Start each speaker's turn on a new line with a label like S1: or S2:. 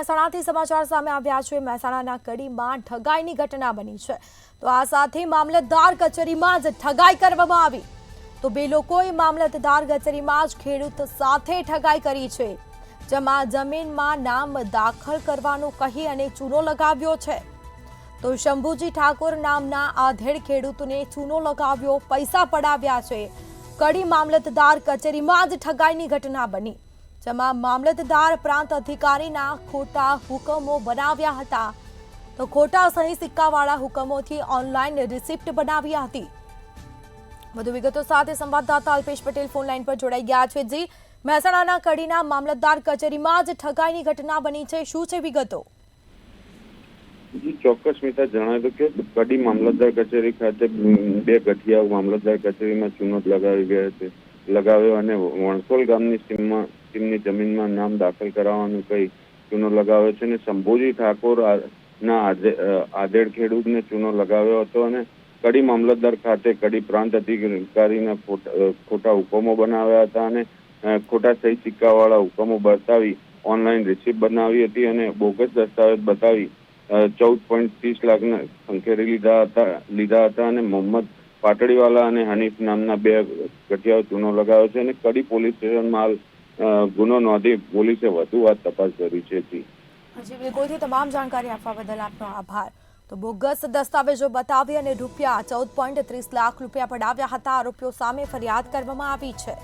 S1: મહેસાણાથી સમાચાર સામે આવ્યા છે। મહેસાણાના કડીમાં ઠગાઈની ઘટના બની છે। તો આ સાથે મામલતદાર કચેરીમાં જ ઠગાઈ કરવામાં આવી। તો બે લોકોએ મામલતદાર કચેરીમાં જ ખેડૂત સાથે ઠગાઈ કરી છે, જેમાં જમીનમાં નામ દાખલ કરવાનું કહી અને ચૂનો લગાવ્યો છે। તો શંભુજી ઠાકોર નામના આધેડ ખેડૂતને ચૂનો લગાવ્યો, પૈસા પડાવ્યા છે। કડી મામલતદાર કચેરીમાં જ ઠગાઈની ઘટના બની, જેમાં મામલતદાર પ્રાંત અધિકારીના ખોટા હુકમો બનાવ્યા હતા। તો ખોટા સહી સિક્કાવાળા હુકમોથી ઓનલાઈન રિસિપ્ટ બનાવી હતી। વધુ વિગતો સાથે સંવાદદાતા અલ્પેશ પટેલ ફોન લાઈન પર જોડાઈ ગયા છે। જી, મહેસાણાના કડીના મામલતદાર કચેરીમાં જ ઠગાઈની ઘટના બની છે, શું છે વિગતો?
S2: જી ચોક્કસ મિતા જણાવ્યું કે કડી મામલતદાર કચેરી ખાતે બે ગઠિયાઓ મામલતદાર કચેરીમાં ચૂનો લગાવ્યો અને વણસોલ ગામની સીમની જમીનમાં નામ દાખલ કરાવવાનું કહી ચૂનો લગાવ્યો છે અને શંભુજી ઠાકોર ના આધેડ ખેડૂતને ચૂનો લગાવ્યો હતો અને કડી મામલતદાર ખાતે કડી પ્રાંત અધિકારીના ખોટા હુકમો બનાવ્યા હતા અને ખોટા સહી સિક્કાવાળા હુકમો બતાવી ઓનલાઈન રિસિપ્ટ બનાવી હતી અને બોગસ દસ્તાવેજ બતાવી 14.30 લાખના ખંખેરી લીધા હતા અને મોહમ્મદ પાટડીવાલા અને હનીફ નામના બે ગઠિયાઓ ચૂનો લગાવ્યો છે અને કડી પોલીસ સ્ટેશનમાં ગુનો નોંધી પોલીસે વધુ તપાસ કરી છે।
S1: બિલકુલથી તમામ જાણકારી આપવા બદલ આપનો આભાર। તો બોગસ દસ્તાવેજો બતાવી અને ₹14.30 લાખ પડાવ્યા હતા। આરોપીઓ સામે ફરિયાદ કરવામાં આવી છે।